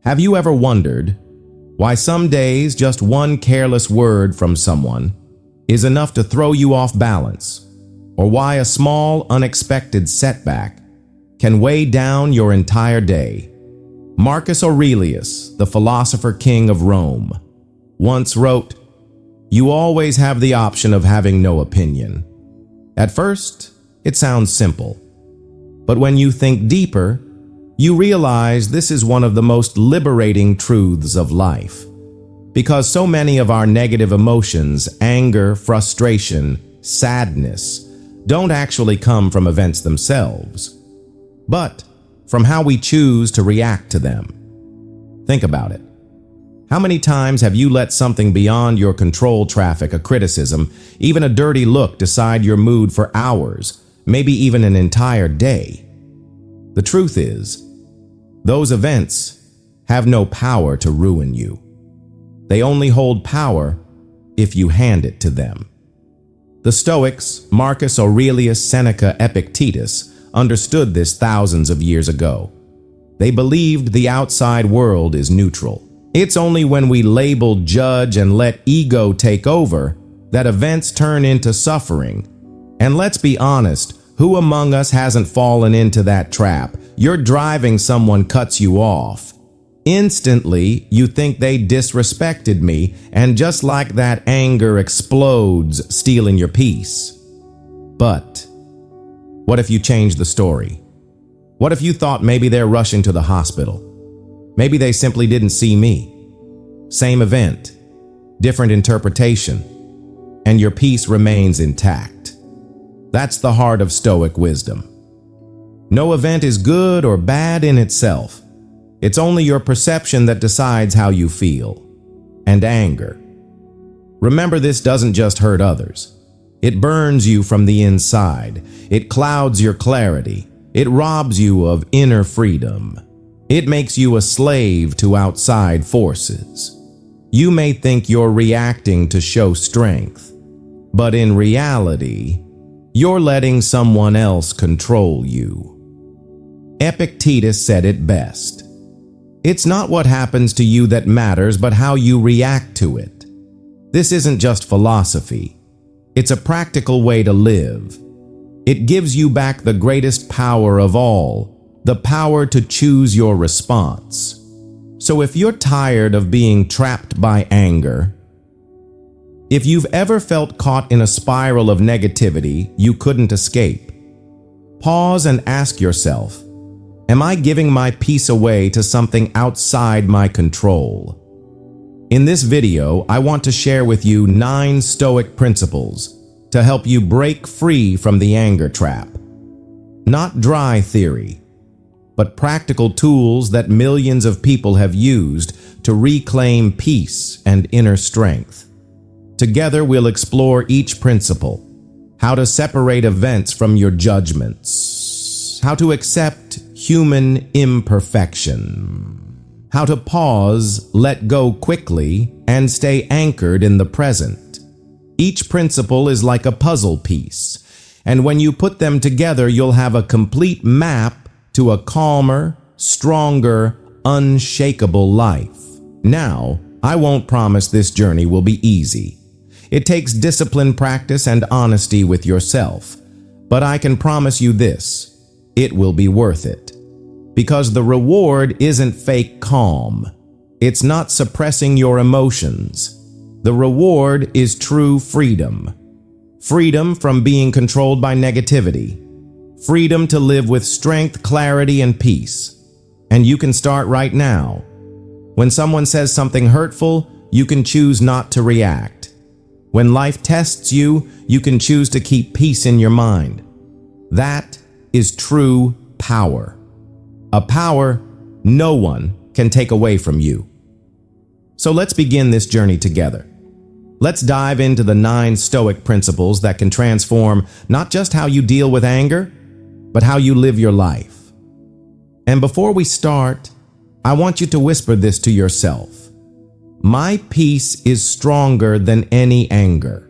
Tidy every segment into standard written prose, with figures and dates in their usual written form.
Have you ever wondered why some days just one careless word from someone is enough to throw you off balance, or why a small, unexpected setback can weigh down your entire day? Marcus Aurelius, the philosopher king of Rome, once wrote, "You always have the option of having no opinion." At first, it sounds simple, but when you think deeper, you realize this is one of the most liberating truths of life. Because so many of our negative emotions, anger, frustration, sadness, don't actually come from events themselves, but from how we choose to react to them. Think about it. How many times have you let something beyond your control, traffic, a criticism, even a dirty look, decide your mood for hours, maybe even an entire day? The truth is, those events have no power to ruin you. They only hold power if you hand it to them. The Stoics, Marcus Aurelius, Seneca, Epictetus, understood this thousands of years ago. They believed the outside world is neutral. It's only when we label, judge, and let ego take over that events turn into suffering. And let's be honest, who among us hasn't fallen into that trap? You're driving, someone cuts you off. Instantly, you think they disrespected me, and just like that, anger explodes, stealing your peace. But what if you change the story? What if you thought maybe they're rushing to the hospital? Maybe they simply didn't see me. Same event, different interpretation, and your peace remains intact. That's the heart of Stoic wisdom. No event is good or bad in itself. It's only your perception that decides how you feel. And anger. Remember, this doesn't just hurt others. It burns you from the inside. It clouds your clarity. It robs you of inner freedom. It makes you a slave to outside forces. You may think you're reacting to show strength, but in reality, you're letting someone else control you. Epictetus said it best. It's not what happens to you that matters, but how you react to it. This isn't just philosophy. It's a practical way to live. It gives you back the greatest power of all, the power to choose your response. So if you're tired of being trapped by anger, if you've ever felt caught in a spiral of negativity you couldn't escape, pause and ask yourself, am I giving my peace away to something outside my control? In this video, I want to share with you 9 Stoic principles to help you break free from the anger trap. Not dry theory, but practical tools that millions of people have used to reclaim peace and inner strength. Together, we'll explore each principle, how to separate events from your judgments, how to accept human imperfection, how to pause, let go quickly, and stay anchored in the present. Each principle is like a puzzle piece, and when you put them together, you'll have a complete map to a calmer, stronger, unshakable life. Now, I won't promise this journey will be easy. It takes discipline, practice, and honesty with yourself. But I can promise you this, it will be worth it. Because the reward isn't fake calm. It's not suppressing your emotions. The reward is true freedom. Freedom from being controlled by negativity. Freedom to live with strength, clarity, and peace. And you can start right now. When someone says something hurtful, you can choose not to react. When life tests you, you can choose to keep peace in your mind. That is true power. A power no one can take away from you. So let's begin this journey together. Let's dive into the 9 Stoic principles that can transform not just how you deal with anger, but how you live your life. And before we start, I want you to whisper this to yourself. My peace is stronger than any anger.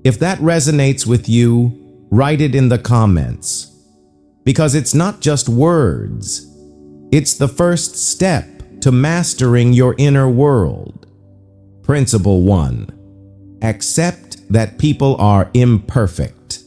If that resonates with you, write it in the comments. Because it's not just words. It's the first step to mastering your inner world. Principle 1. Accept that people are imperfect.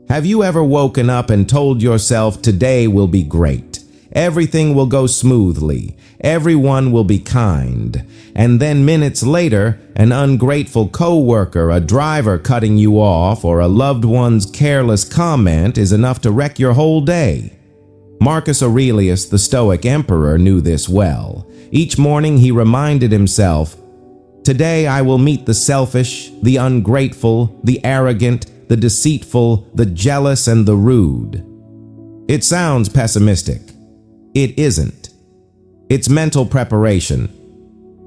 Have you ever woken up and told yourself today will be great? Everything will go smoothly. Everyone will be kind. And then minutes later, an ungrateful coworker, a driver cutting you off, or a loved one's careless comment is enough to wreck your whole day. Marcus Aurelius, the Stoic emperor, knew this well. Each morning he reminded himself, "Today I will meet the selfish, the ungrateful, the arrogant, the deceitful, the jealous, and the rude." It sounds pessimistic. It isn't. It's mental preparation.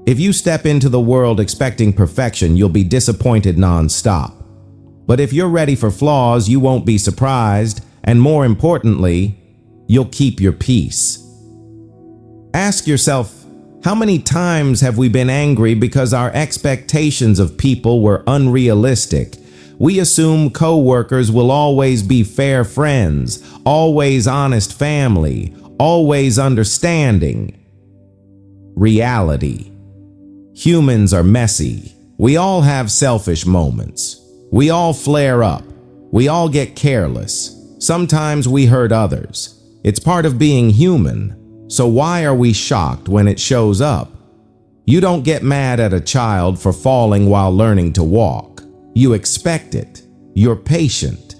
If you step into the world expecting perfection, you'll be disappointed non-stop. But if you're ready for flaws, you won't be surprised, and more importantly, you'll keep your peace. Ask yourself, how many times have we been angry because our expectations of people were unrealistic? We assume coworkers will always be fair friends, always honest family, always understanding. Reality. Humans are messy. We all have selfish moments. We all flare up. We all get careless. Sometimes we hurt others. It's part of being human. So why are we shocked when it shows up? You don't get mad at a child for falling while learning to walk. You expect it. You're patient.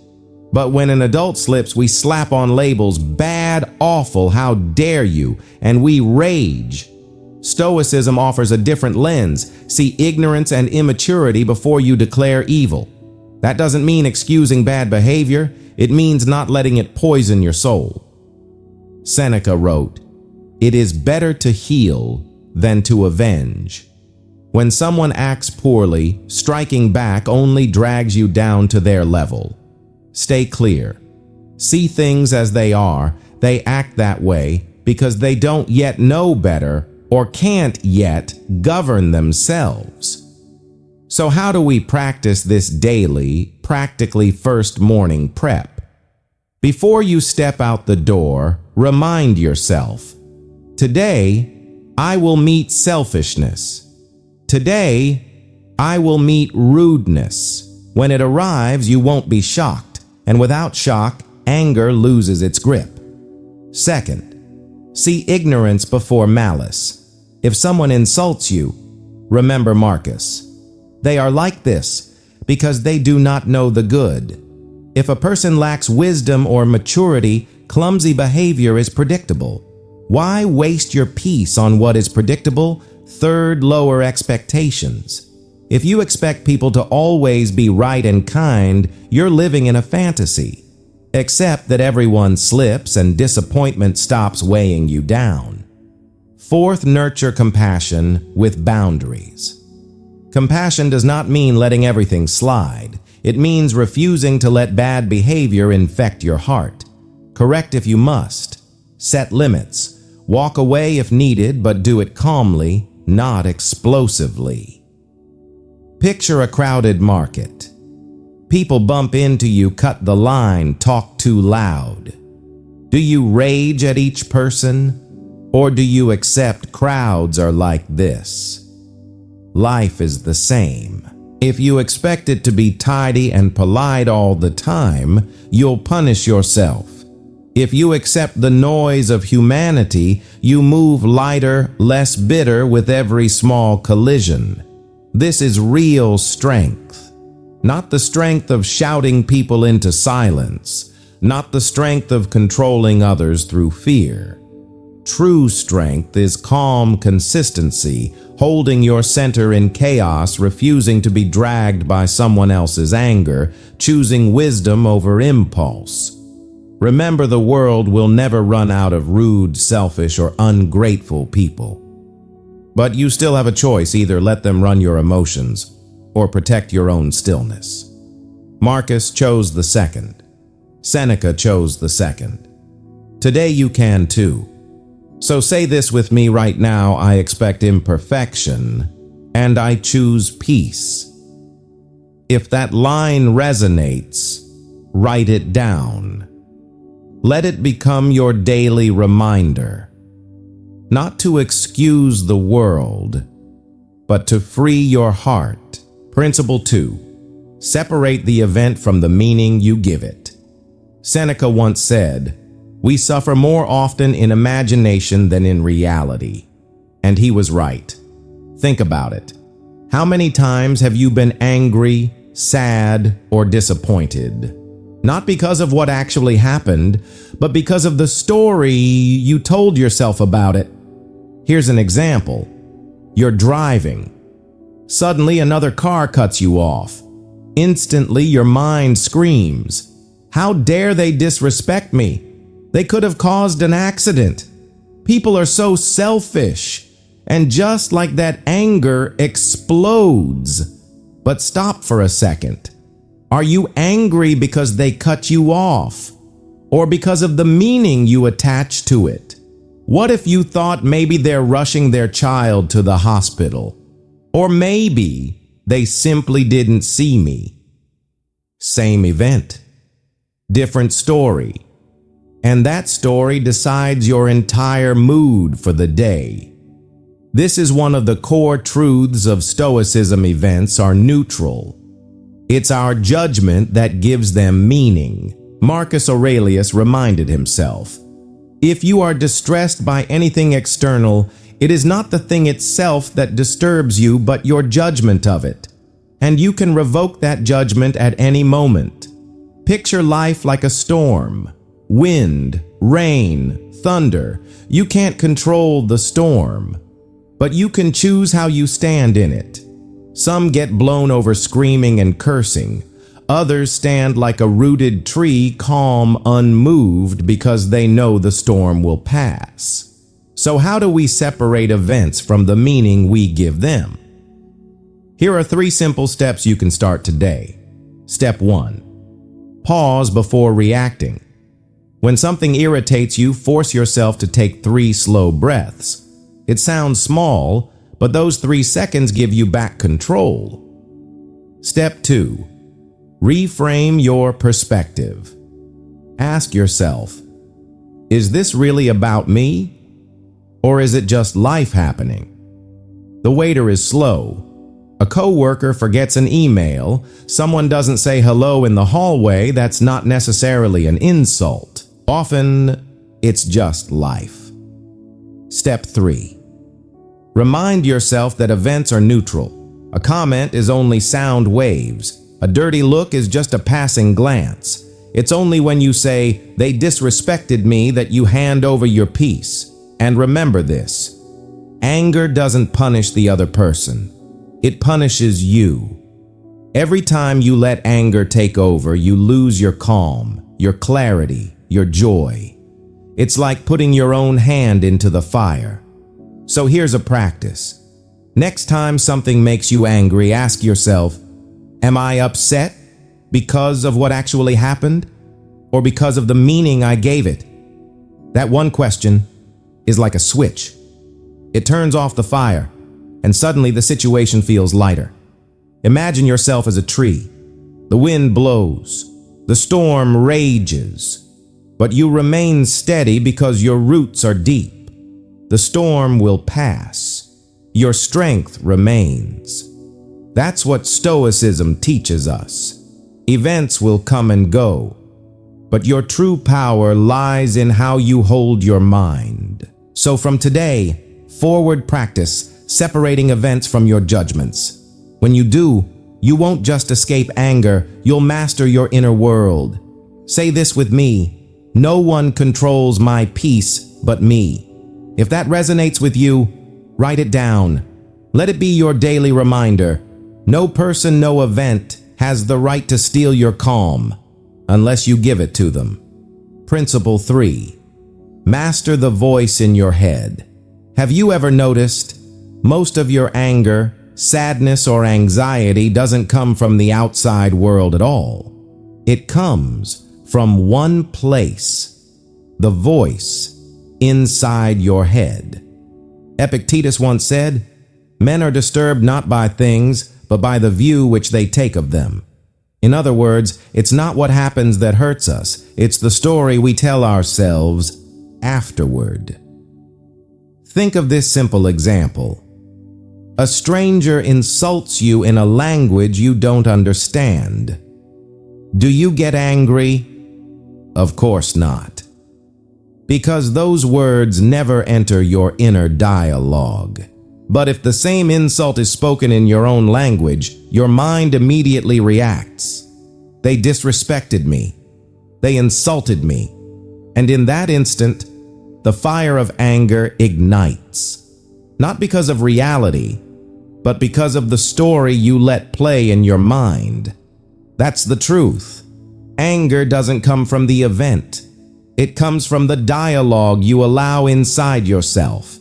But when an adult slips, we slap on labels, bad, awful, how dare you, and we rage. Stoicism offers a different lens. See ignorance and immaturity before you declare evil. That doesn't mean excusing bad behavior. It means not letting it poison your soul. Seneca wrote, "It is better to heal than to avenge." When someone acts poorly, striking back only drags you down to their level. Stay clear. See things as they are. They act that way because they don't yet know better or can't yet govern themselves. So how do we practice this daily, practically first morning prep? Before you step out the door, remind yourself, today, I will meet selfishness. Today, I will meet rudeness. When it arrives, you won't be shocked. And without shock, anger loses its grip. Second, see ignorance before malice. If someone insults you, remember Marcus. They are like this because they do not know the good. If a person lacks wisdom or maturity, clumsy behavior is predictable. Why waste your peace on what is predictable? Third, lower expectations. If you expect people to always be right and kind, you're living in a fantasy. Accept that everyone slips and disappointment stops weighing you down. Fourth, nurture compassion with boundaries. Compassion does not mean letting everything slide. It means refusing to let bad behavior infect your heart. Correct if you must. Set limits. Walk away if needed, but do it calmly, not explosively. Picture a crowded market. People bump into you, cut the line, talk too loud. Do you rage at each person? Or do you accept crowds are like this? Life is the same. If you expect it to be tidy and polite all the time, you'll punish yourself. If you accept the noise of humanity, you move lighter, less bitter with every small collision. This is real strength. Not the strength of shouting people into silence, not the strength of controlling others through fear. True strength is calm consistency, holding your center in chaos, refusing to be dragged by someone else's anger, choosing wisdom over impulse. Remember, the world will never run out of rude, selfish, or ungrateful people. But you still have a choice: either let them run your emotions or protect your own stillness. Marcus chose the second. Seneca chose the second. Today you can too. So say this with me right now: I expect imperfection and I choose peace. If that line resonates, write it down. Let it become your daily reminder. not to excuse the world, but to free your heart. Principle 2. Separate the event from the meaning you give it. Seneca once said, "We suffer more often in imagination than in reality." And he was right. Think about it. How many times have you been angry, sad, or disappointed? Not because of what actually happened, but because of the story you told yourself about it. Here's an example. You're driving. Suddenly another car cuts you off. Instantly your mind screams, "How dare they disrespect me? They could have caused an accident. People are so selfish." And just like that, anger explodes. But stop for a second. Are you angry because they cut you off, or because of the meaning you attach to it? What if you thought maybe they're rushing their child to the hospital? Or maybe they simply didn't see me? Same event, different story. And that story decides your entire mood for the day. This is one of the core truths of Stoicism. Events are neutral. It's our judgment that gives them meaning. Marcus Aurelius reminded himself, "If you are distressed by anything external, it is not the thing itself that disturbs you, but your judgment of it. And you can revoke that judgment at any moment." Picture life like a storm. Wind, rain, thunder. You can't control the storm, but you can choose how you stand in it. Some get blown over screaming and cursing. Others stand like a rooted tree, calm, unmoved, because they know the storm will pass. So how do we separate events from the meaning we give them? Here are 3 simple steps you can start today. Step 1. Pause before reacting. When something irritates you, force yourself to take 3 slow breaths. It sounds small, but those 3 seconds give you back control. Step 2. Reframe your perspective. Ask yourself, is this really about me? Or is it just life happening? The waiter is slow. A coworker forgets an email. Someone doesn't say hello in the hallway. That's not necessarily an insult. Often, it's just life. Step 3. Remind yourself that events are neutral. A comment is only sound waves. A dirty look is just a passing glance. It's only when you say, "They disrespected me," that you hand over your peace. And remember this: anger doesn't punish the other person. It punishes you. Every time you let anger take over, you lose your calm, your clarity, your joy. It's like putting your own hand into the fire. So here's a practice. Next time something makes you angry, ask yourself, am I upset because of what actually happened, or because of the meaning I gave it? That one question is like a switch. It turns off the fire, and suddenly the situation feels lighter. Imagine yourself as a tree. The wind blows, the storm rages, but you remain steady because your roots are deep. The storm will pass. Your strength remains. That's what Stoicism teaches us. Events will come and go, but your true power lies in how you hold your mind. So from today, forward practice separating events from your judgments. When you do, you won't just escape anger, you'll master your inner world. Say this with me: no one controls my peace but me. If that resonates with you, write it down. Let it be your daily reminder. No person, no event has the right to steal your calm unless you give it to them. Principle 3. Master the voice in your head. Have you ever noticed most of your anger, sadness, or anxiety doesn't come from the outside world at all? It comes from one place: the voice inside your head. Epictetus once said, "Men are disturbed not by things, but by the view which they take of them." In other words, it's not what happens that hurts us, it's the story we tell ourselves afterward. Think of this simple example. A stranger insults you in a language you don't understand. Do you get angry? Of course not. Because those words never enter your inner dialogue. But if the same insult is spoken in your own language, your mind immediately reacts. They disrespected me. They insulted me. And in that instant, the fire of anger ignites. Not because of reality, but because of the story you let play in your mind. That's the truth. Anger doesn't come from the event. It comes from the dialogue you allow inside yourself.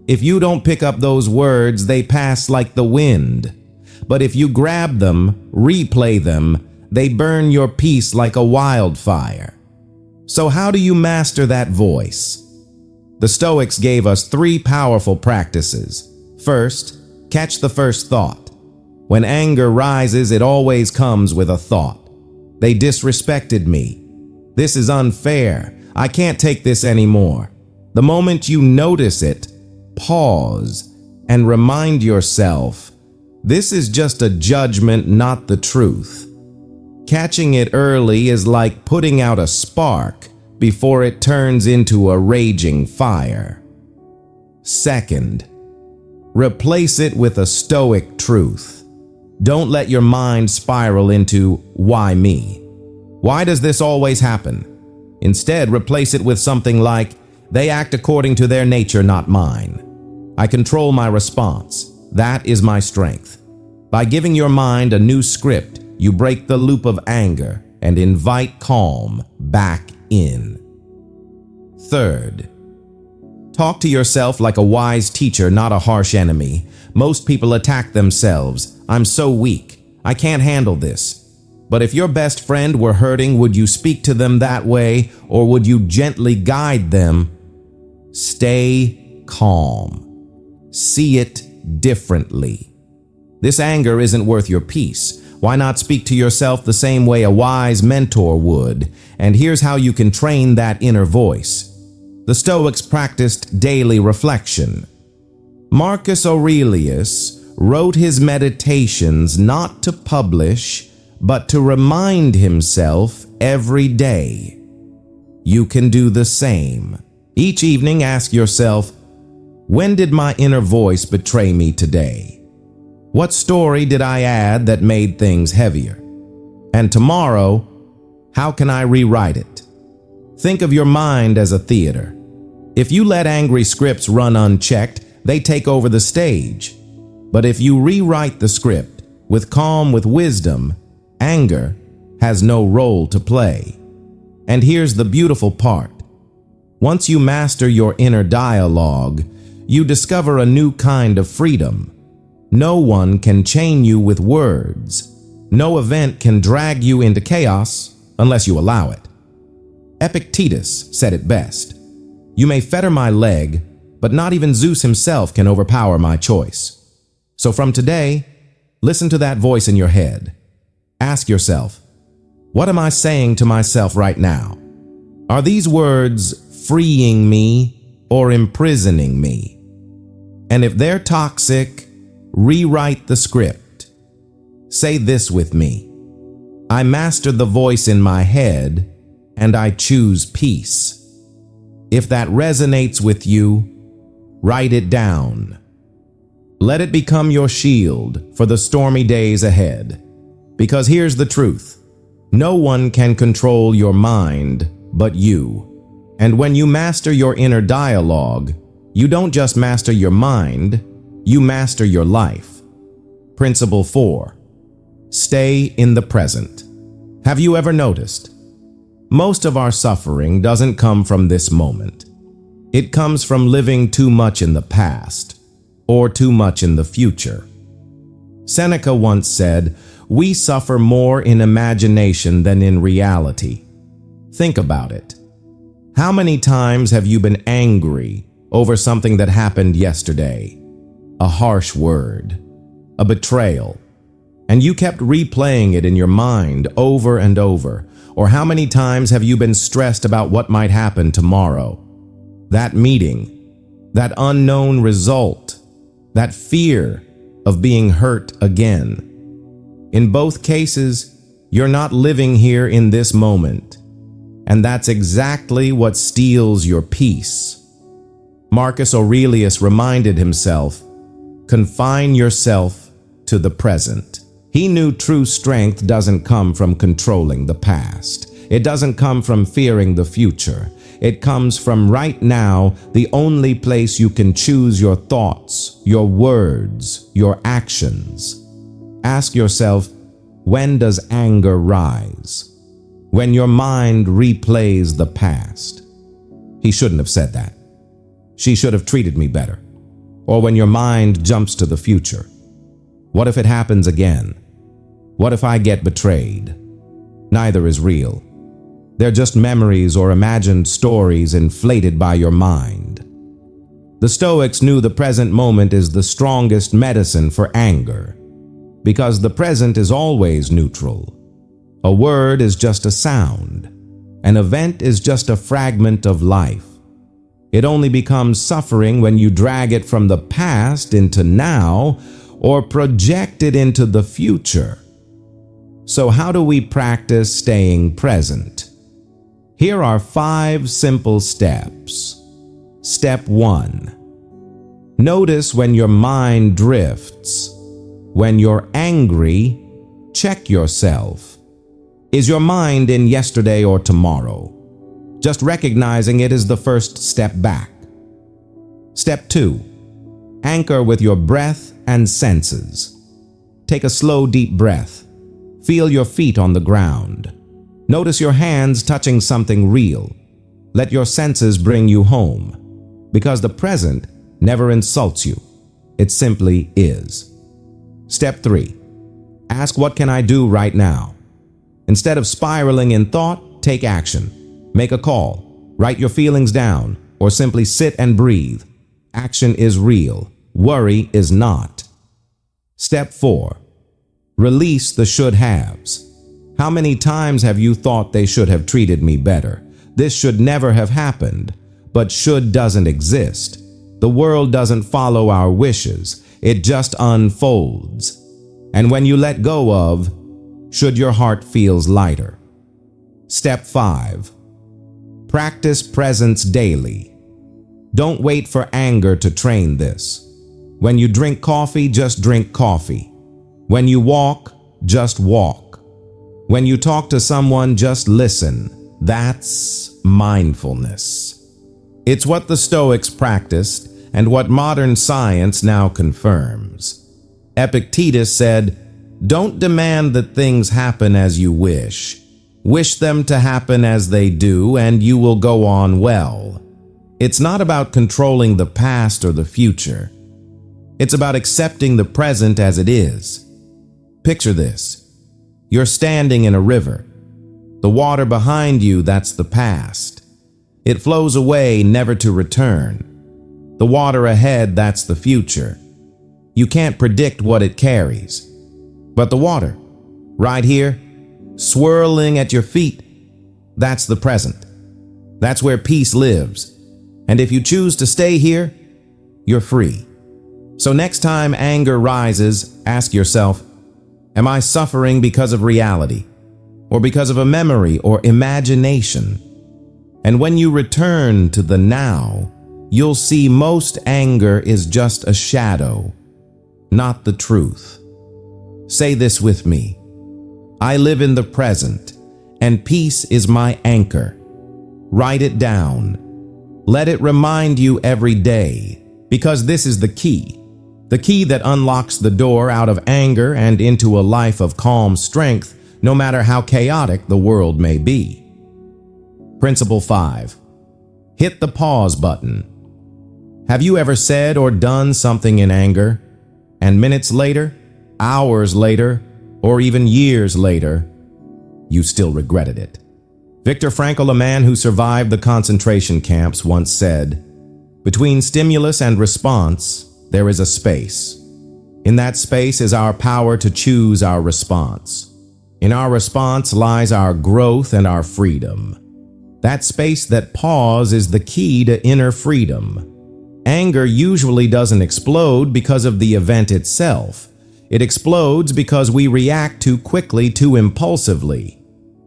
If you don't pick up those words, they pass like the wind. But if you grab them, replay them, they burn your peace like a wildfire. So how do you master that voice? The Stoics gave us 3 powerful practices. First, catch the first thought. When anger rises, it always comes with a thought. They disrespected me. This is unfair. I can't take this anymore. The moment you notice it, pause and remind yourself, this is just a judgment, not the truth. Catching it early is like putting out a spark before it turns into a raging fire. Second, replace it with a Stoic truth. Don't let your mind spiral into, why me? Why does this always happen? Instead, replace it with something like, they act according to their nature, not mine. I control my response. That is my strength. By giving your mind a new script, you break the loop of anger and invite calm back in. Third, talk to yourself like a wise teacher, not a harsh enemy. Most people attack themselves. I'm so weak. I can't handle this. But if your best friend were hurting, would you speak to them that way, or would you gently guide them? Stay calm. See it differently. This anger isn't worth your peace. Why not speak to yourself the same way a wise mentor would? And here's how you can train that inner voice. The Stoics practiced daily reflection. Marcus Aurelius wrote his meditations not to publish, but to remind himself every day. You can do the same. Each evening, ask yourself, when did my inner voice betray me today? What story did I add that made things heavier? And tomorrow, how can I rewrite it? Think of your mind as a theater. If you let angry scripts run unchecked, they take over the stage. But if you rewrite the script with calm, with wisdom, anger has no role to play. And here's the beautiful part. Once you master your inner dialogue, you discover a new kind of freedom. No one can chain you with words. No event can drag you into chaos unless you allow it. Epictetus said it best. You may fetter my leg, but not even Zeus himself can overpower my choice. So from today, listen to that voice in your head. Ask yourself, what am I saying to myself right now? Are these words freeing me or imprisoning me? And if they're toxic, rewrite the script. Say this with me. I master the voice in my head, and I choose peace. If that resonates with you, write it down. Let it become your shield for the stormy days ahead. Because here's the truth. No one can control your mind but you. And when you master your inner dialogue, you don't just master your mind, you master your life. Principle 4. Stay in the present. Have you ever noticed? Most of our suffering doesn't come from this moment. It comes from living too much in the past or too much in the future. Seneca once said, we suffer more in imagination than in reality. Think about it. How many times have you been angry over something that happened yesterday? A harsh word, a betrayal, and you kept replaying it in your mind over and over. Or how many times have you been stressed about what might happen tomorrow? That meeting, that unknown result, that fear of being hurt again. In both cases, you're not living here in this moment, and that's exactly what steals your peace. Marcus Aurelius reminded himself, confine yourself to the present. He knew true strength doesn't come from controlling the past. It doesn't come from fearing the future. It comes from right now, the only place you can choose your thoughts, your words, your actions. Ask yourself, when does anger rise? When your mind replays the past. He shouldn't have said that. She should have treated me better. Or when your mind jumps to the future. What if it happens again? What if I get betrayed? Neither is real. They're just memories or imagined stories inflated by your mind. The Stoics knew the present moment is the strongest medicine for anger, because the present is always neutral. A word is just a sound. An event is just a fragment of life. It only becomes suffering when you drag it from the past into now or project it into the future. So how do we practice staying present? Here are 5 simple steps. Step 1. Notice when your mind drifts. When you're angry, check yourself. Is your mind in yesterday or tomorrow? Just recognizing it is the first step back. Step 2. Anchor with your breath and senses. Take a slow, deep breath. Feel your feet on the ground. Notice your hands touching something real. Let your senses bring you home, because the present never insults you. It simply is. Step 3. Ask, what can I do right now? Instead of spiraling in thought, take action. Make a call, write your feelings down, or simply sit and breathe. Action is real. Worry is not. Step 4. Release the should-haves. How many times have you thought they should have treated me better? This should never have happened. But should doesn't exist. The world doesn't follow our wishes. It just unfolds. And when you let go of, should, your heart feels lighter. Step 5. Practice presence daily. Don't wait for anger to train this. When you drink coffee, just drink coffee. When you walk, just walk. When you talk to someone, just listen. That's mindfulness. It's what the Stoics practiced and what modern science now confirms. Epictetus said, "Don't demand that things happen as you wish. Wish them to happen as they do, and you will go on well." It's not about controlling the past or the future. It's about accepting the present as it is. Picture this. You're standing in a river. The water behind you, that's the past. It flows away, never to return. The water ahead, that's the future. You can't predict what it carries. But the water, right here, swirling at your feet, that's the present. That's where peace lives. And if you choose to stay here, you're free. So next time anger rises, ask yourself, am I suffering because of reality, or because of a memory or imagination? And when you return to the now, you'll see most anger is just a shadow, not the truth. Say this with me. I live in the present, and peace is my anchor. Write it down. Let it remind you every day, because this is the key that unlocks the door out of anger and into a life of calm strength, no matter how chaotic the world may be. Principle 5. Hit the pause button. Have you ever said or done something in anger, and minutes later, hours later, or even years later, you still regretted it? Viktor Frankl, a man who survived the concentration camps, once said, "Between stimulus and response, there is a space. In that space is our power to choose our response. In our response lies our growth and our freedom. That space, that pause, is the key to inner freedom. Anger usually doesn't explode because of the event itself. It explodes because we react too quickly, too impulsively.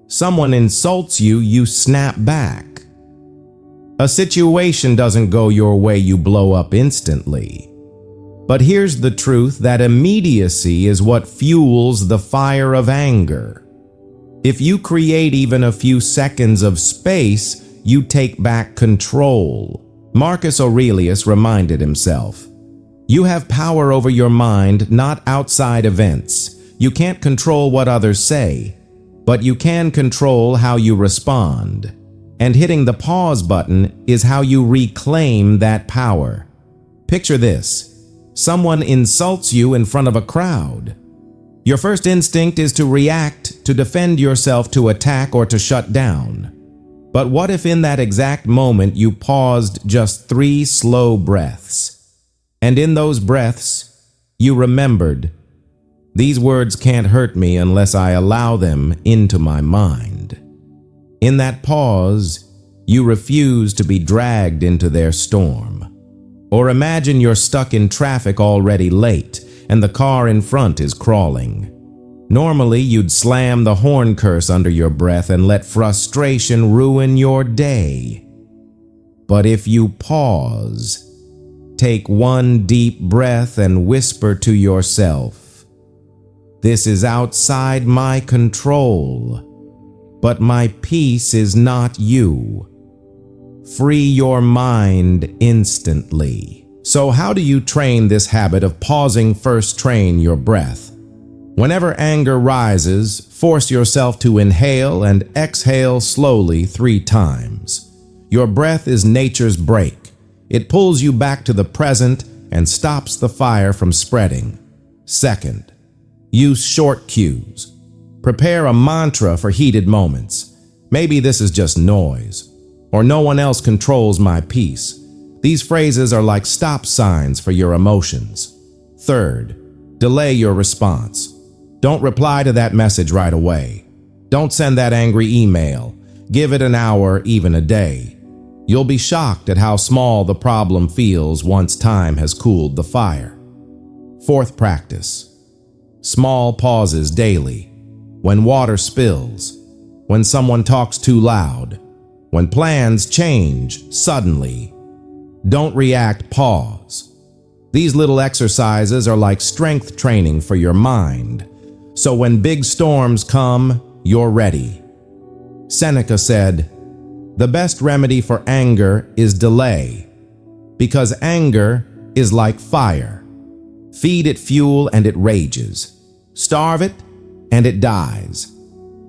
Someone insults you, you snap back. A situation doesn't go your way, you blow up instantly. But here's the truth, that immediacy is what fuels the fire of anger. If you create even a few seconds of space, you take back control. Marcus Aurelius reminded himself, "You have power over your mind, not outside events. You can't control what others say, but you can control how you respond. And hitting the pause button is how you reclaim that power." Picture this. Someone insults you in front of a crowd. Your first instinct is to react, to defend yourself, to attack, or to shut down. But what if in that exact moment you paused just 3 slow breaths? And in those breaths, you remembered, "These words can't hurt me unless I allow them into my mind." In that pause, you refuse to be dragged into their storm. Or imagine you're stuck in traffic already late, and the car in front is crawling. Normally, you'd slam the horn curse under your breath and let frustration ruin your day. But if you pause, take one deep breath and whisper to yourself, "This is outside my control, but my peace is not you." Free your mind instantly. So how do you train this habit of pausing? First, train your breath. Whenever anger rises, force yourself to inhale and exhale slowly 3 times. Your breath is nature's brake. It pulls you back to the present and stops the fire from spreading. Second, use short cues. Prepare a mantra for heated moments. Maybe this is just noise, or "no one else controls my peace." These phrases are like stop signs for your emotions. Third, delay your response. Don't reply to that message right away. Don't send that angry email. Give it an hour, even a day. You'll be shocked at how small the problem feels once time has cooled the fire. Fourth practice. Small pauses daily. When water spills. When someone talks too loud. When plans change suddenly. Don't react, pause. These little exercises are like strength training for your mind. So when big storms come, you're ready. Seneca said, "The best remedy for anger is delay, because anger is like fire. Feed it fuel and it rages. Starve it and it dies."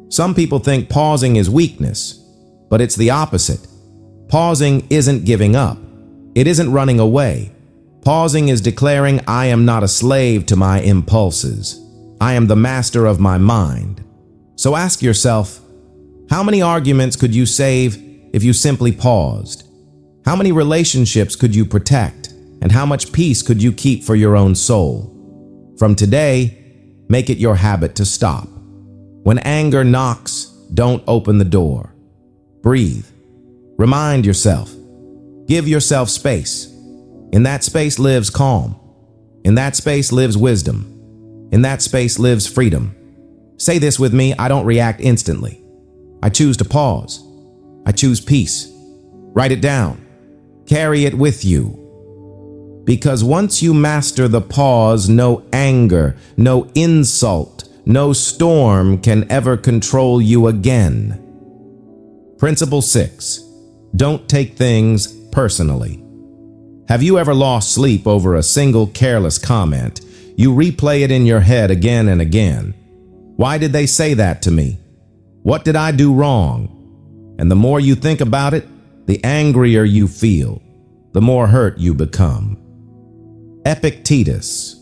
Some people think pausing is weakness, but it's the opposite. Pausing isn't giving up. It isn't running away. Pausing is declaring, "I am not a slave to my impulses. I am the master of my mind." So ask yourself, how many arguments could you save if you simply paused? How many relationships could you protect? And how much peace could you keep for your own soul? From today, make it your habit to stop. When anger knocks, don't open the door. Breathe. Remind yourself. Give yourself space. In that space lives calm. In that space lives wisdom. In that space lives freedom. Say this with me: I don't react instantly. I choose to pause. I choose peace. Write it down. Carry it with you. Because once you master the pause, no anger, no insult, no storm can ever control you again. Principle 6. Don't take things personally. Have you ever lost sleep over a single careless comment? You replay it in your head again and again. Why did they say that to me? What did I do wrong? And the more you think about it, the angrier you feel, the more hurt you become. Epictetus,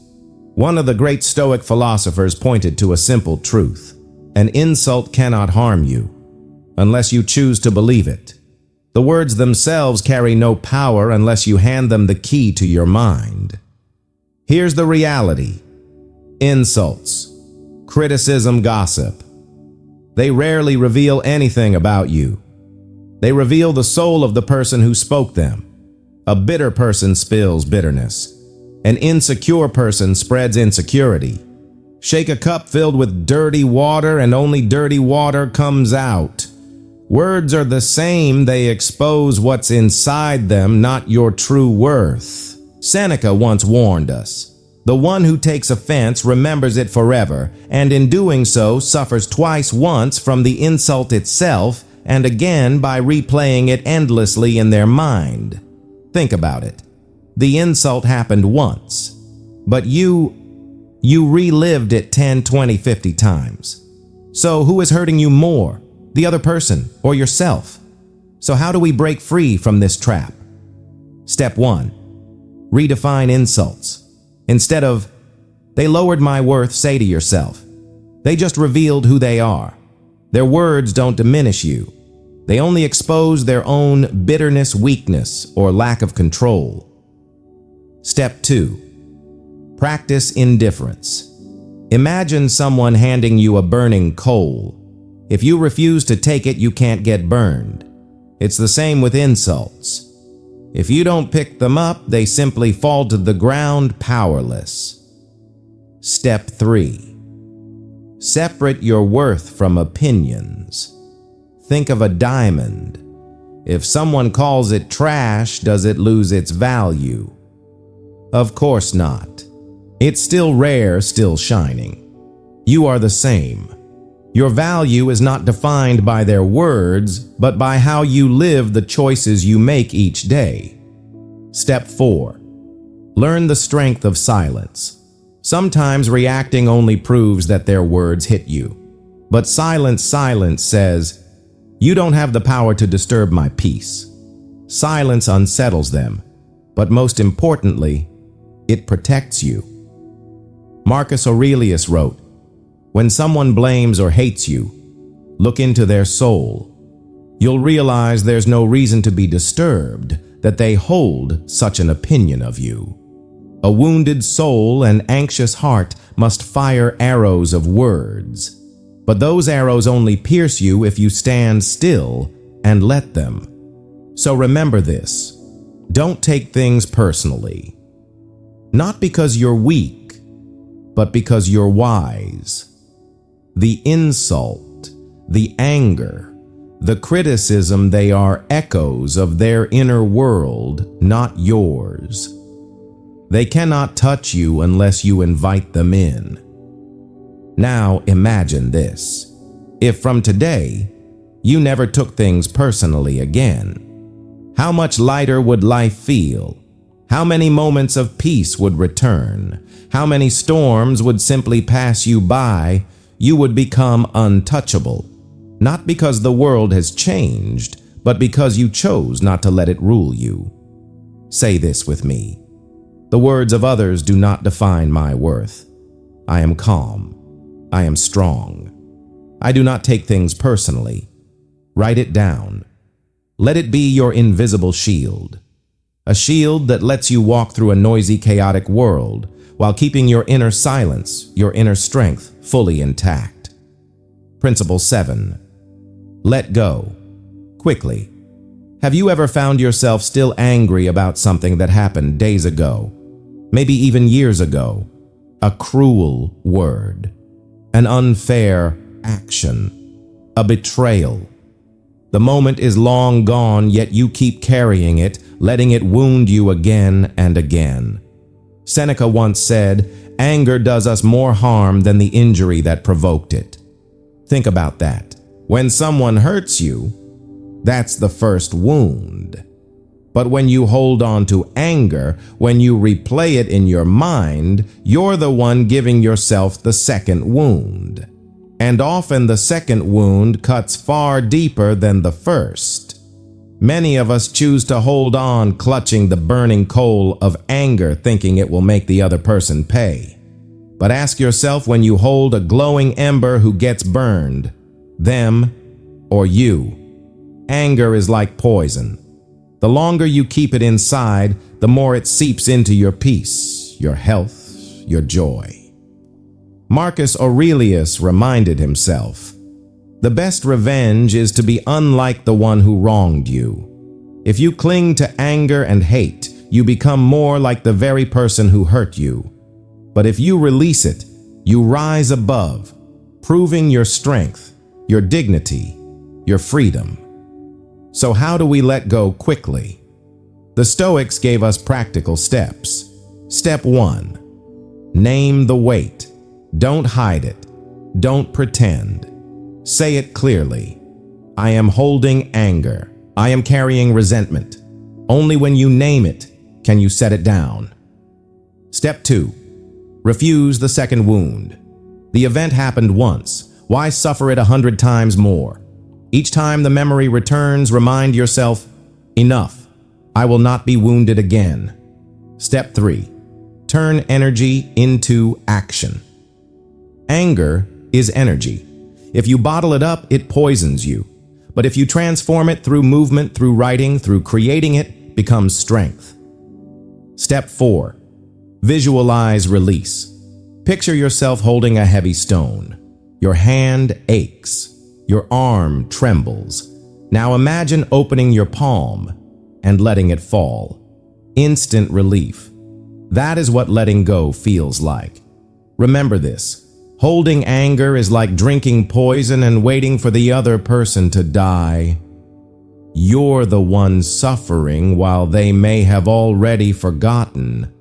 one of the great Stoic philosophers, pointed to a simple truth: an insult cannot harm you unless you choose to believe it. The words themselves carry no power unless you hand them the key to your mind. Here's the reality: insults, criticism, gossip. They rarely reveal anything about you. They reveal the soul of the person who spoke them. A bitter person spills bitterness. An insecure person spreads insecurity. Shake a cup filled with dirty water and only dirty water comes out. Words are the same, they expose what's inside them, not your true worth. Seneca once warned us, "The one who takes offense remembers it forever, and in doing so suffers twice, once from the insult itself, and again by replaying it endlessly in their mind." Think about it. The insult happened once, but you relived it 10, 20, 50 times. So who is hurting you more? The other person or yourself? So how do we break free from this trap? Step 1. Redefine insults. Instead of, "They lowered my worth," say to yourself, "They just revealed who they are." Their words don't diminish you. They only expose their own bitterness, weakness, or lack of control. Step 2. Practice indifference. Imagine someone handing you a burning coal. If you refuse to take it, you can't get burned. It's the same with insults. If you don't pick them up, they simply fall to the ground powerless. Step 3. Separate your worth from opinions. Think of a diamond. If someone calls it trash, does it lose its value? Of course not. It's still rare, still shining. You are the same. Your value is not defined by their words, but by how you live the choices you make each day. Step 4. Learn the strength of silence. Sometimes reacting only proves that their words hit you. But silence says, "You don't have the power to disturb my peace." Silence unsettles them, but most importantly, it protects you. Marcus Aurelius wrote, "When someone blames or hates you, look into their soul. You'll realize there's no reason to be disturbed that they hold such an opinion of you." A wounded soul and anxious heart must fire arrows of words, but those arrows only pierce you if you stand still and let them. So remember this: don't take things personally. Not because you're weak, but because you're wise. The insult, the anger, the criticism, they are echoes of their inner world, not yours. They cannot touch you unless you invite them in. Now imagine this. If from today, you never took things personally again, how much lighter would life feel? How many moments of peace would return? How many storms would simply pass you by? You would become untouchable, not because the world has changed, but because you chose not to let it rule you. Say this with me: the words of others do not define my worth. I am calm. I am strong. I do not take things personally. Write it down. Let it be your invisible shield. A shield that lets you walk through a noisy, chaotic world while keeping your inner silence, your inner strength fully intact. Principle 7. Let go. Quickly. Have you ever found yourself still angry about something that happened days ago, maybe even years ago? A cruel word, an unfair action, a betrayal. The moment is long gone, yet you keep carrying it, letting it wound you again and again. Seneca once said, "Anger does us more harm than the injury that provoked it." Think about that. When someone hurts you, that's the first wound. But when you hold on to anger, when you replay it in your mind, you're the one giving yourself the second wound. And often the second wound cuts far deeper than the first. Many of us choose to hold on, clutching the burning coal of anger, thinking it will make the other person pay. But ask yourself, when you hold a glowing ember, who gets burned? Them or you? Anger is like poison. The longer you keep it inside, the more it seeps into your peace, your health, your joy. Marcus Aurelius reminded himself, "The best revenge is to be unlike the one who wronged you." If you cling to anger and hate, you become more like the very person who hurt you. But if you release it, you rise above, proving your strength, your dignity, your freedom. So how do we let go quickly? The Stoics gave us practical steps. Step 1. Name the weight. Don't hide it. Don't pretend. Say it clearly. I am holding anger. I am carrying resentment. Only when you name it can you set it down. Step 2. Refuse the second wound. The event happened once. Why suffer it 100 times more? Each time the memory returns, remind yourself, enough. I will not be wounded again. Step 3. Turn energy into action. Anger is energy. If you bottle it up, it poisons you. But if you transform it through movement, through writing, through creating, it becomes strength. Step 4. Visualize release. Picture yourself holding a heavy stone. Your hand aches. Your arm trembles. Now imagine opening your palm and letting it fall. Instant relief. That is what letting go feels like. Remember this. Holding anger is like drinking poison and waiting for the other person to die. You're the one suffering while they may have already forgotten.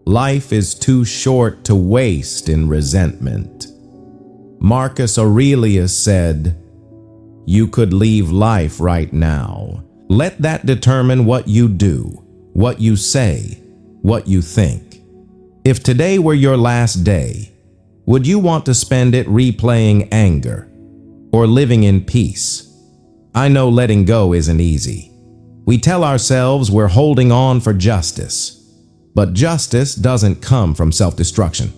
Life is too short to waste in resentment. Marcus Aurelius said, "You could leave life right now. Let that determine what you do, what you say, what you think." If today were your last day, would you want to spend it replaying anger or living in peace? I know letting go isn't easy. We tell ourselves we're holding on for justice, but justice doesn't come from self-destruction.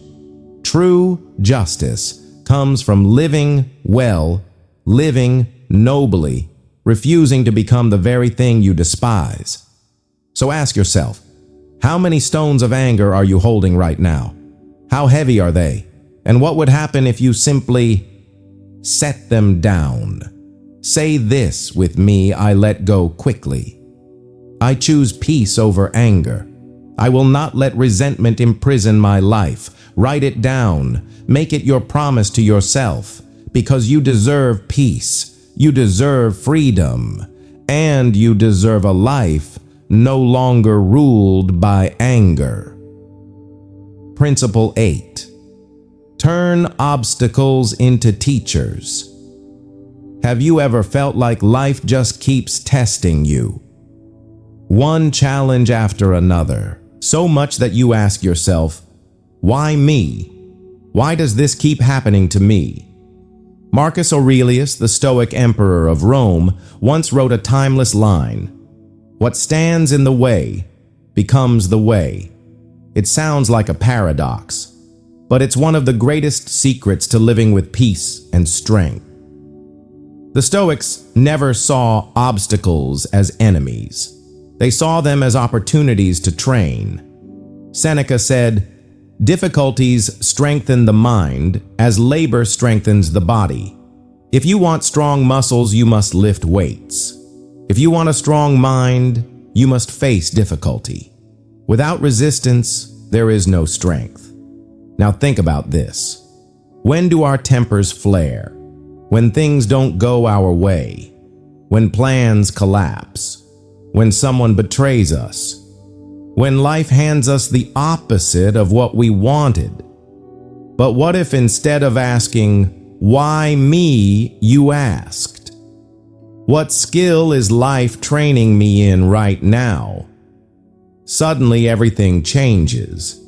True justice comes from living well, living nobly, refusing to become the very thing you despise. So ask yourself, how many stones of anger are you holding right now? How heavy are they? And what would happen if you simply set them down? Say this with me: I let go quickly. I choose peace over anger. I will not let resentment imprison my life. Write it down. Make it your promise to yourself, because you deserve peace, you deserve freedom, and you deserve a life no longer ruled by anger. Principle 8. Turn obstacles into teachers. Have you ever felt like life just keeps testing you? One challenge after another, so much that you ask yourself, why me? Why does this keep happening to me? Marcus Aurelius, the Stoic emperor of Rome, once wrote a timeless line: "What stands in the way becomes the way." It sounds like a paradox, but it's one of the greatest secrets to living with peace and strength. The Stoics never saw obstacles as enemies. They saw them as opportunities to train. Seneca said, "Difficulties strengthen the mind as labor strengthens the body." If you want strong muscles, you must lift weights. If you want a strong mind, you must face difficulty. Without resistance, there is no strength. Now think about this. When do our tempers flare? When things don't go our way? When plans collapse? When someone betrays us? When life hands us the opposite of what we wanted? But what if instead of asking, "Why me?" you asked, "What skill is life training me in right now?" Suddenly everything changes.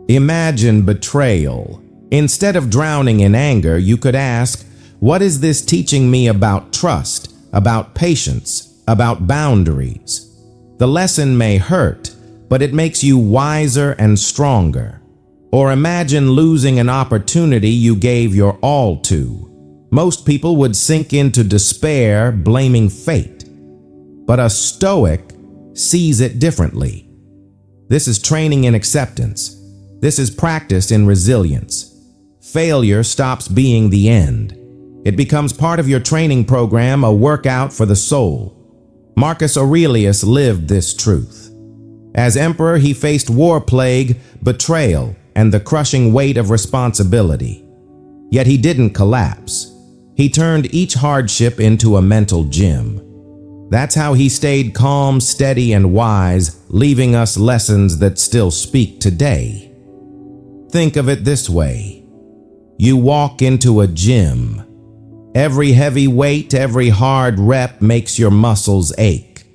Imagine betrayal. Instead of drowning in anger, you could ask, "What is this teaching me about trust, about patience, about boundaries?" The lesson may hurt, but it makes you wiser and stronger. Or imagine losing an opportunity you gave your all to. Most people would sink into despair, blaming fate. But a Stoic sees it differently. This is training in acceptance. This is practice in resilience. Failure stops being the end. It becomes part of your training program, a workout for the soul. Marcus Aurelius lived this truth. As emperor, he faced war plague, betrayal, and the crushing weight of responsibility. Yet he didn't collapse. He turned each hardship into a mental gym. That's how he stayed calm, steady, and wise, leaving us lessons that still speak today. Think of it this way. You walk into a gym. Every heavy weight, every hard rep makes your muscles ache.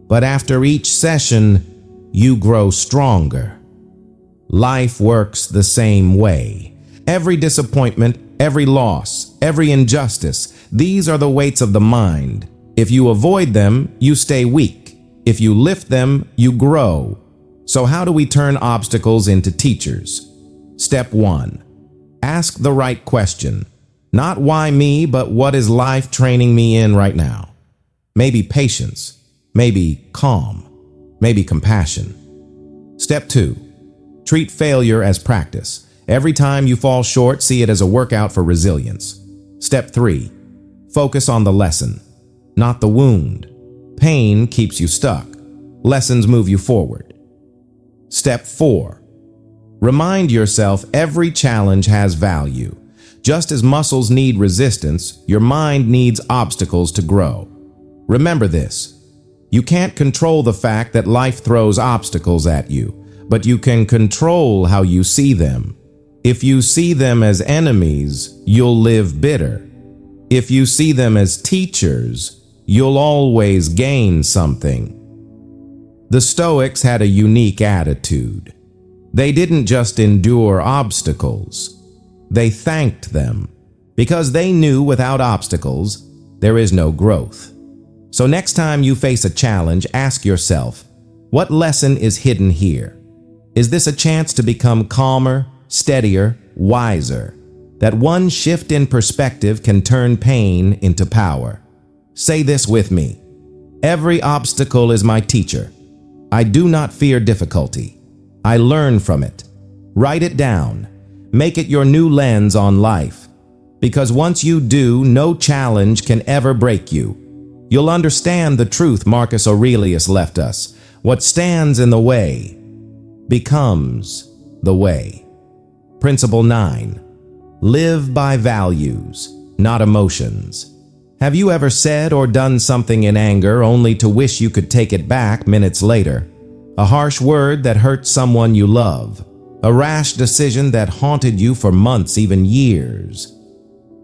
But after each session, you grow stronger. Life works the same way. Every disappointment, every loss, every injustice, these are the weights of the mind. If you avoid them, you stay weak. If you lift them, you grow. So how do we turn obstacles into teachers? Step 1. Ask the right question. Not why me, but what is life training me in right now? Maybe patience, maybe calm, maybe compassion. Step 2. Treat failure as practice. Every time you fall short, see it as a workout for resilience. Step 3. Focus on the lesson, not the wound. Pain keeps you stuck. Lessons move you forward. Step 4. Remind yourself every challenge has value. Just as muscles need resistance, your mind needs obstacles to grow. Remember this. You can't control the fact that life throws obstacles at you, but you can control how you see them. If you see them as enemies, you'll live bitter. If you see them as teachers, you'll always gain something. The Stoics had a unique attitude. They didn't just endure obstacles. They thanked them, because they knew without obstacles, there is no growth. So next time you face a challenge, ask yourself, what lesson is hidden here? Is this a chance to become calmer, steadier, wiser? That one shift in perspective can turn pain into power. Say this with me. Every obstacle is my teacher. I do not fear difficulty. I learn from it. Write it down. Make it your new lens on life. Because once you do, no challenge can ever break you. You'll understand the truth Marcus Aurelius left us. What stands in the way becomes the way. Principle 9. Live by values, not emotions. Have you ever said or done something in anger only to wish you could take it back minutes later? A harsh word that hurt someone you love. A rash decision that haunted you for months, even years.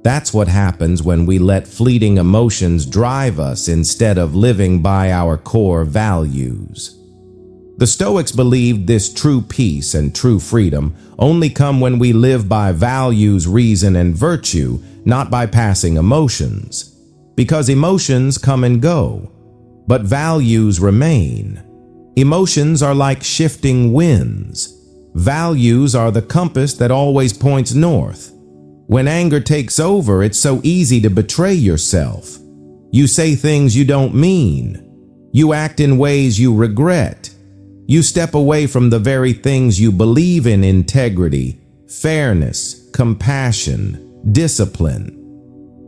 That's what happens when we let fleeting emotions drive us instead of living by our core values. The Stoics believed this true peace and true freedom only come when we live by values, reason, and virtue, not by passing emotions. Because emotions come and go, but values remain. Emotions are like shifting winds. Values are the compass that always points north. When anger takes over, it's so easy to betray yourself. You say things you don't mean. You act in ways you regret. You step away from the very things you believe in: integrity, fairness, compassion, discipline.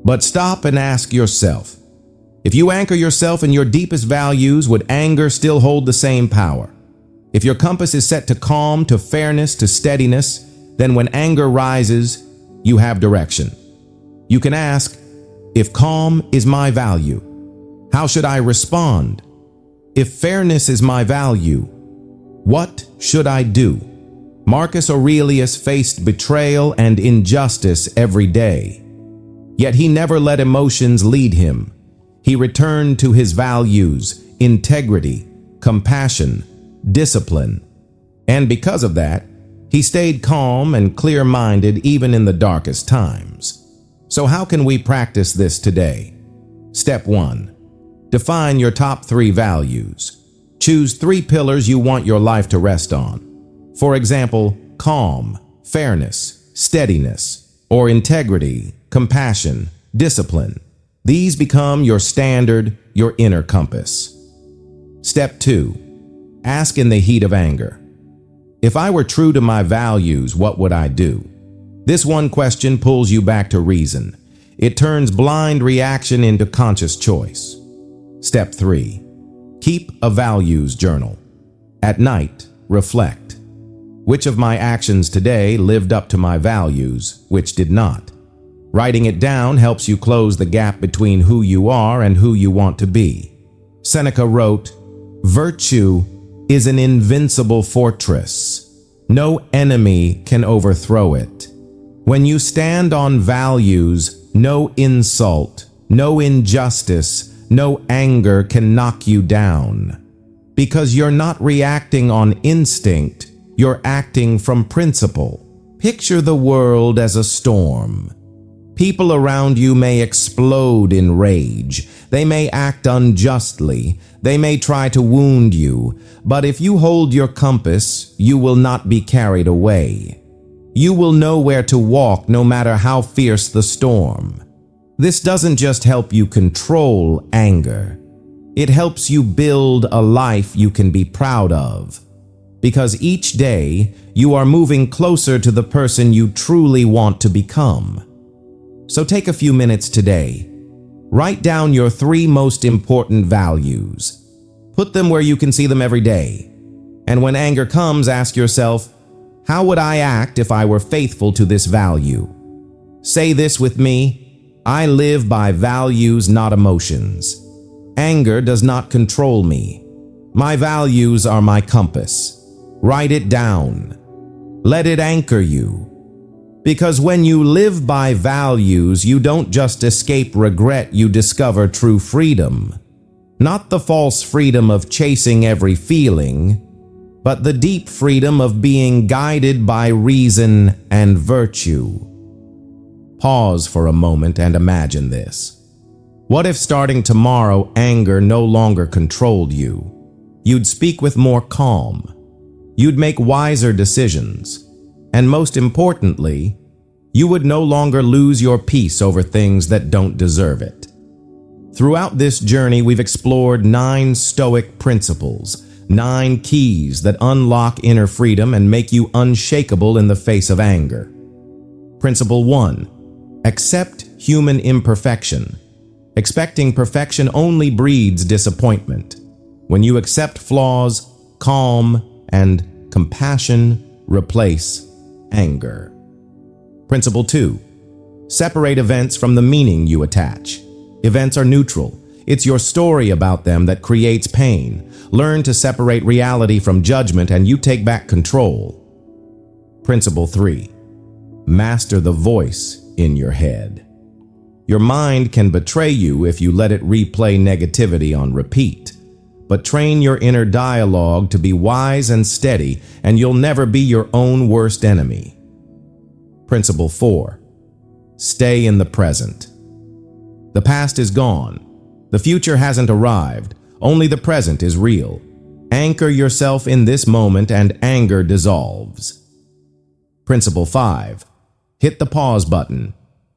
But stop and ask yourself, if you anchor yourself in your deepest values, would anger still hold the same power? If your compass is set to calm, to fairness, to steadiness, then when anger rises, you have direction. You can ask, if calm is my value, how should I respond? If fairness is my value, what should I do? Marcus Aurelius faced betrayal and injustice every day. Yet he never let emotions lead him. He returned to his values, integrity, compassion, discipline. And because of that, he stayed calm and clear-minded even in the darkest times. So how can we practice this today? Step 1. Define your top 3 values. Choose 3 pillars you want your life to rest on. For example, calm, fairness, steadiness, or integrity, compassion, discipline. These become your standard, your inner compass. Step 2. Ask in the heat of anger. If I were true to my values, what would I do? This one question pulls you back to reason. It turns blind reaction into conscious choice. Step 3. Keep a values journal. At night, reflect. Which of my actions today lived up to my values, which did not? Writing it down helps you close the gap between who you are and who you want to be. Seneca wrote, "Virtue is an invincible fortress. No enemy can overthrow it. When you stand on values, no insult, no injustice, no anger can knock you down. Because you're not reacting on instinct, you're acting from principle. Picture the world as a storm. People around you may explode in rage. They may act unjustly. They may try to wound you. But if you hold your compass, you will not be carried away. You will know where to walk no matter how fierce the storm. This doesn't just help you control anger. It helps you build a life you can be proud of. Because each day, you are moving closer to the person you truly want to become. So take a few minutes today. Write down your 3 most important values. Put them where you can see them every day. And when anger comes, ask yourself, how would I act if I were faithful to this value? Say this with me, I live by values, not emotions. Anger does not control me. My values are my compass. Write it down. Let it anchor you. Because when you live by values, you don't just escape regret, you discover true freedom. Not the false freedom of chasing every feeling, but the deep freedom of being guided by reason and virtue. Pause for a moment and imagine this. What if starting tomorrow, anger no longer controlled you? You'd speak with more calm. You'd make wiser decisions. And most importantly, you would no longer lose your peace over things that don't deserve it. Throughout this journey, we've explored 9 Stoic principles, 9 keys that unlock inner freedom and make you unshakable in the face of anger. Principle 1. Accept human imperfection. Expecting perfection only breeds disappointment. When you accept flaws, calm and compassion replace anger. Principle 2. Separate events from the meaning you attach. Events are neutral. It's your story about them that creates pain. Learn to separate reality from judgment and you take back control. Principle 3. Master the voice in your head. Your mind can betray you if you let it replay negativity on repeat. But train your inner dialogue to be wise and steady, and you'll never be your own worst enemy. Principle 4. Stay in the present. The past is gone. The future hasn't arrived. Only the present is real. Anchor yourself in this moment and anger dissolves. Principle 5. Hit the pause button.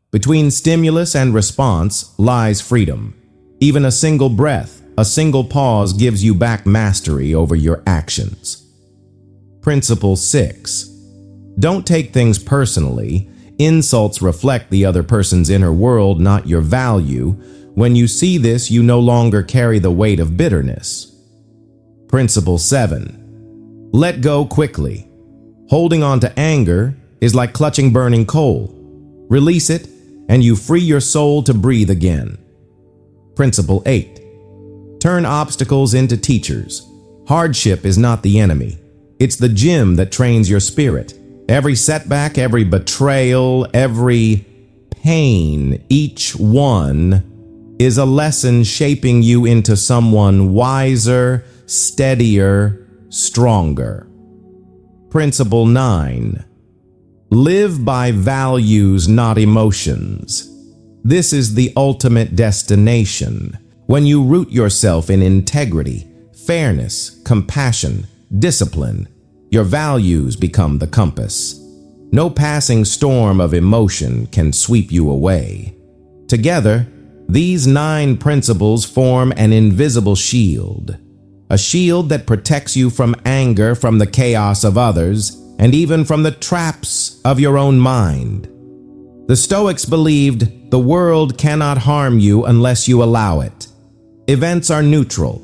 Between stimulus and response lies freedom. Even a single breath, a single pause gives you back mastery over your actions. Principle 6. Don't take things personally. Insults reflect the other person's inner world, not your value. When you see this, you no longer carry the weight of bitterness. Principle 7. Let go quickly. Holding on to anger is like clutching burning coal. Release it, and you free your soul to breathe again. Principle 8. Turn obstacles into teachers. Hardship is not the enemy. It's the gym that trains your spirit. Every setback, every betrayal, every pain, each one is a lesson shaping you into someone wiser, steadier, stronger. Principle 9. Live by values, not emotions. This is the ultimate destination. When you root yourself in integrity, fairness, compassion, discipline, your values become the compass. No passing storm of emotion can sweep you away. Together, these 9 principles form an invisible shield. A shield that protects you from anger, from the chaos of others, and even from the traps of your own mind. The Stoics believed the world cannot harm you unless you allow it. Events are neutral.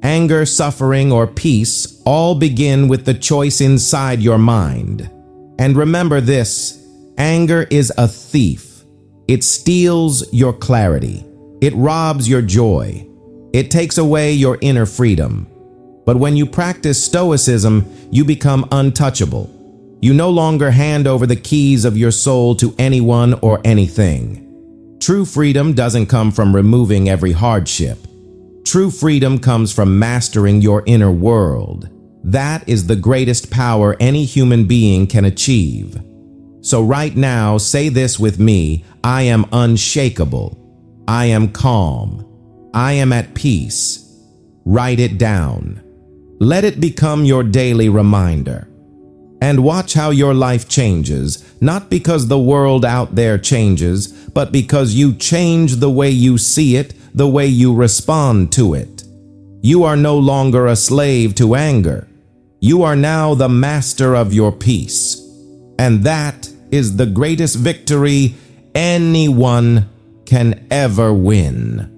Anger, suffering, or peace all begin with the choice inside your mind. And remember this, anger is a thief. It steals your clarity. It robs your joy. It takes away your inner freedom. But when you practice Stoicism, you become untouchable. You no longer hand over the keys of your soul to anyone or anything. True freedom doesn't come from removing every hardship. True freedom comes from mastering your inner world. That is the greatest power any human being can achieve. So right now, say this with me, I am unshakable. I am calm. I am at peace. Write it down. Let it become your daily reminder. And watch how your life changes, not because the world out there changes, but because you change the way you see it, the way you respond to it. You are no longer a slave to anger. You are now the master of your peace. And that is the greatest victory anyone can ever win.